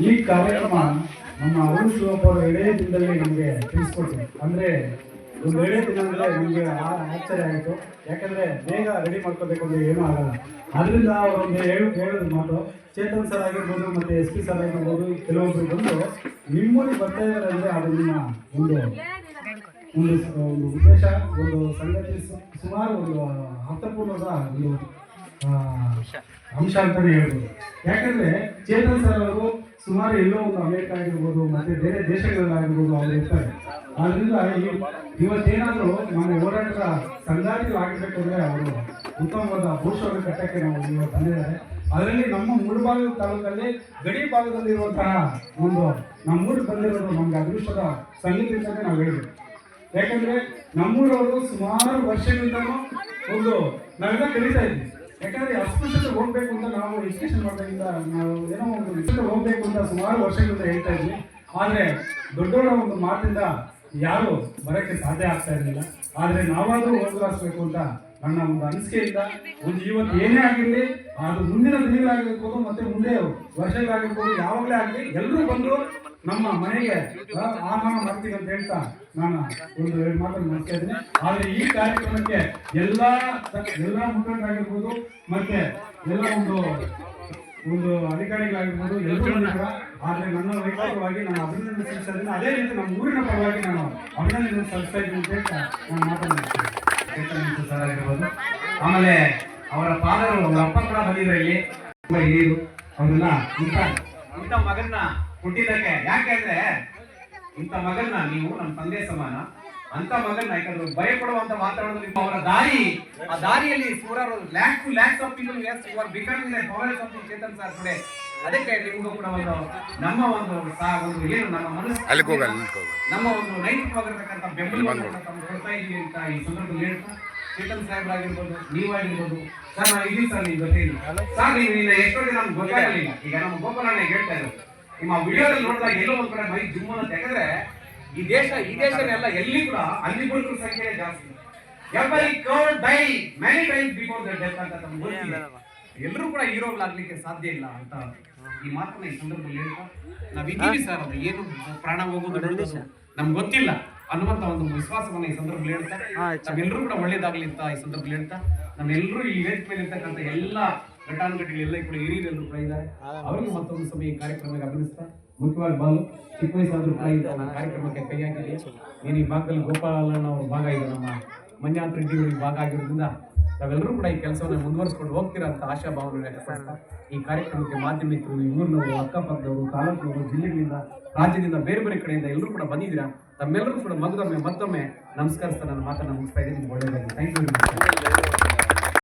ಈ ಕಾರ್ಯಕ್ರಮ ನಮ್ಮ ಅರುಣ್ ಶಿವಪ್ಪ ಅವರ ಎಳೆ ದಿನದಲ್ಲಿ ನಮಗೆ ತಿಳಿಸ್ಕೊಡ್ತೀವಿ. ಅಂದ್ರೆ ಒಂದು ಎಳೆ ದಿನ ಅಂದ್ರೆ ನಮಗೆ ಆಶ್ಚರ್ಯ ಆಯಿತು. ಯಾಕಂದ್ರೆ ಬೇಗ ರೆಡಿ ಮಾಡ್ಕೋಬೇಕು ಅಂದ್ರೆ ಏನೂ ಆಗಲ್ಲ. ಅದರಿಂದ ಅವರೊಂದು ಹೇಳೋದು ಮಾತು, ಚೇತನ್ ಸರ್ ಆಗಿರ್ಬೋದು ಮತ್ತೆ SP ಸರ್ ಆಗಿರ್ಬೋದು ಕೆಲವೊಬ್ರು ಬಂದು ನಿಮ್ಮೂರಿಗೆ ಬರ್ತಾ ಇದ್ದಾರೆ ಅಂದ್ರೆ ಅದು ನಿಮ್ಮ ಒಂದು ಉದ್ದೇಶ, ಒಂದು ಸಂಗತಿ, ಸುಮಾರು ಒಂದು ಅರ್ಥಪೂರ್ಣದ ಒಂದು ಅಂಶ ಅಂತಾನೆ ಹೇಳ್ಬೋದು. ಯಾಕಂದ್ರೆ ಚೇತನ್ ಸರ್ ಅವರು ಸುಮಾರು ಎಲ್ಲೋ ಒಂದು ಅಮೆರಿಕ ಆಗಿರ್ಬೋದು ಮತ್ತೆ ಬೇರೆ ದೇಶಗಳಲ್ಲಾಗಿರ್ಬೋದು ಅವರು ಇರ್ತಾರೆ. ಆದ್ರಿಂದ ಇವತ್ತೇನಾದರೂ ನಮ್ಮ ಹೋರಾಟದ ಸಂಗಾತಿಗಳಾಗಬೇಕಂದ್ರೆ ಅವರು ಉತ್ತಮವಾದ ಭವಿಷ್ಯವನ್ನು ಕಟ್ಟಕ್ಕೆ ನಾವು ಇವತ್ತು ತಂದಿದ್ದಾರೆ. ಅದರಲ್ಲಿ ನಮ್ಮ ಮೂಡಬಾಗ ತಾಲೂಕಲ್ಲಿ ಗಡಿ ಭಾಗದಲ್ಲಿರುವಂತಹ ಒಂದು ನಮ್ಮೂರಿಗೆ ಬಂದಿರೋದು ನಮ್ಗೆ ಅದೃಷ್ಟದ ಸಂಗತಿ ಅಂತಲೇ ನಾವು ಹೇಳ್ಬೇಕು. ಯಾಕಂದ್ರೆ ನಮ್ಮೂರವರು ಸುಮಾರು ವರ್ಷಗಳಿಂದಲೂ ಒಂದು ನಾವೆಲ್ಲ ಕಲಿತಾ ಇದ್ವಿ. ಯಾಕಂದ್ರೆ ಅಸ್ಪೃಶ್ಯತೆ ಹೋಗ್ಬೇಕು ಅಂತ ನಾವು ಎಜುಕೇಶನ್ ಮಾಡೋದ್ರಿಂದ ನಾವು ಏನೋ ಒಂದು ವಿಷಯಕ್ಕೆ ಹೋಗ್ಬೇಕು ಅಂತ ಸುಮಾರು ವರ್ಷಗಳಿಂದ ಹೇಳ್ತಾ ಇದ್ವಿ. ಆದ್ರೆ ದೊಡ್ಡವರ ಒಂದು ಮಾತಿಂದ ಯಾರು ಬರೋಕ್ಕೆ ಸಾಧ್ಯ ಆಗ್ತಾ ಇರಲಿಲ್ಲ. ಆದ್ರೆ ನಾವಾದ್ರೂ ಹೋಗ್ಲಾಡಿಸ್ಬೇಕು ಅಂತ ನನ್ನ ಒಂದು ಅನಿಸಿಕೆಯಿಂದ ಒಂದು ಇವತ್ತು ಏನೇ ಆಗಿರಲಿ ಅದು ಮುಂದಿನ ದಿನಗಳಾಗಿರ್ಬೋದು ಮತ್ತೆ ಮುಂದೆ ವರ್ಷಗಳಾಗಿರ್ಬೋದು ಯಾವಾಗಲೇ ಆಗಲಿ ಎಲ್ಲರೂ ಬಂದು ನಮ್ಮ ಮನೆಗೆ ಆಹ್ವಾನ ಮಾಡ್ತೀವಿ ಅಂತ ಹೇಳ್ತಾ ನಾನು ಒಂದು 2 ಮಾತನ್ನು ಮಾಡ್ತಾ ಇದ್ದೀನಿ. ಆದ್ರೆ ಈ ಕಾರ್ಯಕ್ರಮಕ್ಕೆ ಎಲ್ಲ ಮುಖಂಡರಾಗಿರ್ಬೋದು ಮತ್ತೆ ಎಲ್ಲ ಒಂದು ಅಧಿಕಾರಿಗಳಾಗಿರ್ಬೋದು ಎಲ್ಲರೂ ಕೂಡ. ಆದ್ರೆ ನನ್ನ ವೈಯಕ್ತಿಕವಾಗಿ ನಾನು ಅಭಿನಂದನೆ ಸಲ್ಲಿಸ್ತಾ ಇದ್ದೀನಿ. ಅದೇ ರೀತಿ ನಮ್ಮ ಊರಿನ ಪರವಾಗಿ ನಾನು ಅಭಿನಂದನೆ ಸಲ್ಲಿಸ್ತಾ ಇದ್ದೀನಿ ಅಂತ ಹೇಳ್ತಾ ನಾನು ಮಾತನಾಡ್ತೀನಿ. ಸರ್ ಆಗಿರ್ಬೋದು, ಆಮೇಲೆ ಅವರ ಫಾದರು ಅವರ ಅಪ್ಪ ಕೂಡ ಬಂದಿದ್ರು ಇಲ್ಲಿ ಹಿರಿಯರು. ಅವ್ರನ್ನ ಇಂಥ ಮಗನ್ನ ಹುಟ್ಟಿದ್ದಕ್ಕೆ, ಯಾಕೆಂದ್ರೆ ಇಂಥ ಮಗನ್ನ ನೀವು ನಮ್ಮ ತಂದೆ ಸಮಾನ ಅಂತ ಮಗನ್ನ ಯಾಕಂದ್ರೆ ಭಯಪಡುವಂತ ವಾತಾವರಣದಲ್ಲಿ ಅವರ ಆ ದಾರಿಯಲ್ಲಿ ಸುಮಾರು lakhs of people becoming followers of Chetan sir today. ಅದಕ್ಕೆ ನಿಮಗೂ ಕೂಡ ನಮ್ಮ ಒಂದು ಏನು ನಮ್ಮ ಮನಸ್ಸು ನಮ್ಮ ಒಂದು ನೈತಿಕವಾಗಿರ್ತಕ್ಕಂಥ ಬೆಂಬಲವನ್ನು ಕೊಡ್ತಾ ಇದೀವಿ ಅಂತ ಈ ಸಂದರ್ಭದಲ್ಲಿ ಹೇಳ್ತಾ, ಚೇತನ್ ಸಾಹೇಬ್ರಾಗಿರ್ಬೋದು, ನೀವಾಗಿರ್ಬೋದು ಸರ್, ನಾವು ಇದೀವಿ ಸರ್ ನಿಮ್ಮ ಜೊತೆ ಸರ್. ನೀವು ಎಷ್ಟೋ ದಿನ ನಮ್ಗೆ ಗೊತ್ತಾಗಲಿಲ್ಲ. ಈಗ ನಮ್ಮ ಗೋಪಾಲಣ್ಣ ಹೇಳ್ತಾ ಇರೋದು ನಿಮ್ಮ ವಿಡಿಯೋದಲ್ಲಿ ನೋಡಿದಾಗ ಎಲ್ಲೋ ಒಂದ್ ಕಡೆ ಮೈ ಜುಮ್ಮು ಅಂತ. ಯಾಕಂದ್ರೆ ಈ ದೇಶನೆಲ್ಲ ಎಲ್ಲಿ ಕೂಡ ಅಲ್ಲಿ ಬದುಕರ ಸಂಖ್ಯೆ ಜಾಸ್ತಿ. Every coward die many times before the death ಅಂತ ನಮ್ಗೆ ಗೊತ್ತಿಲ್ಲ. ಎಲ್ಲರೂ ಕೂಡ ಹೀರೋಗಳಾಗ್ಲಿಕ್ಕೆ ಸಾಧ್ಯ ಇಲ್ಲ ಅಂತ ಈ ಮಾತನ್ನ ಈ ಸಂದರ್ಭದಲ್ಲಿ ಹೇಳ್ತಾ, ನಾವಿದ್ದೀವಿ ಸರ್, ಅದು ಏನು ಪ್ರಾಣ ಹೋಗೋದು ನಮ್ಗೆ ಗೊತ್ತಿಲ್ಲ ಅನ್ನುವಂತ ಒಂದು ವಿಶ್ವಾಸವನ್ನ ಈ ಸಂದರ್ಭದಲ್ಲಿ ಹೇಳ್ತಾ, ನಾವೆಲ್ಲರೂ ಕೂಡ ಒಳ್ಳೇದಾಗ್ಲಿ ಅಂತ ಈ ಸಂದರ್ಭದಲ್ಲಿ ಹೇಳ್ತಾ, ನಮ್ಮೆಲ್ಲರೂ ಈ ವೇದಿಕೆ ಮೇಲೆ ಇರ್ತಕ್ಕಂಥ ಎಲ್ಲ ಘಟಾನುಘಟಿಗಳೆಲ್ಲ ಕೂಡ ಹಿರಿಯರೆಲ್ಲರೂ ಕೂಡ ಇದ್ದಾರೆ. ಅವರಿಗೆ ಮತ್ತೊಂದು ಸಮಯ ಈ ಕಾರ್ಯಕ್ರಮಕ್ಕೆ ಅಭಿನಯಿಸ್ತಾ, ಮುಖ್ಯವಾಗಿ ಬಾಲು ಚಿಕ್ಕ ವಯಸ್ಸಾದ್ರೂ ಕೂಡ ಈ ಕಾರ್ಯಕ್ರಮಕ್ಕೆ ಕೈ ಹಾಕಿದೆ. ಏನು ಈ ಭಾಗದಲ್ಲಿ ಗೋಪಾಲಣ್ಣ ಅವ್ರ ಭಾಗ ಇದೆ, ನಮ್ಮ ಮಂಜಾಂತ್ ರೆಡ್ಡಿ ಅವರಿಗೆ ಭಾಗ ಆಗಿರೋದ್ರಿಂದ ನಾವೆಲ್ಲರೂ ಕೂಡ ಈ ಕೆಲಸವನ್ನು ಮುಂದುವರಿಸ್ಕೊಂಡು ಹೋಗ್ತೀರಾ ಅಂತ ಆಶಾಭಾವನೆ ವ್ಯಕ್ತಪಡಿಸ್ತಾ, ಈ ಕಾರ್ಯಕ್ರಮಕ್ಕೆ ಮಾಧ್ಯಮಿಕರು, ಊರಿನವರು, ಅಕ್ಕಪಕ್ಕದವರು, ತಾಲೂಕಿನವರು, ಜಿಲ್ಲೆಗಳಿಂದ, ರಾಜ್ಯದಿಂದ, ಬೇರೆ ಬೇರೆ ಕಡೆಯಿಂದ ಎಲ್ಲರೂ ಕೂಡ ಬಂದಿದ್ದೀರಾ. ತಮ್ಮೆಲ್ಲರೂ ಕೂಡ ಮತ್ತೊಮ್ಮೆ ನಮಸ್ಕರಿಸ್ತಾ ನನ್ನ ಮಾತನ್ನು ಮುಗಿಸ್ತಾ ಇದ್ದೀನಿ. ಒಳ್ಳೆಯದಾಗಿ. Thank you.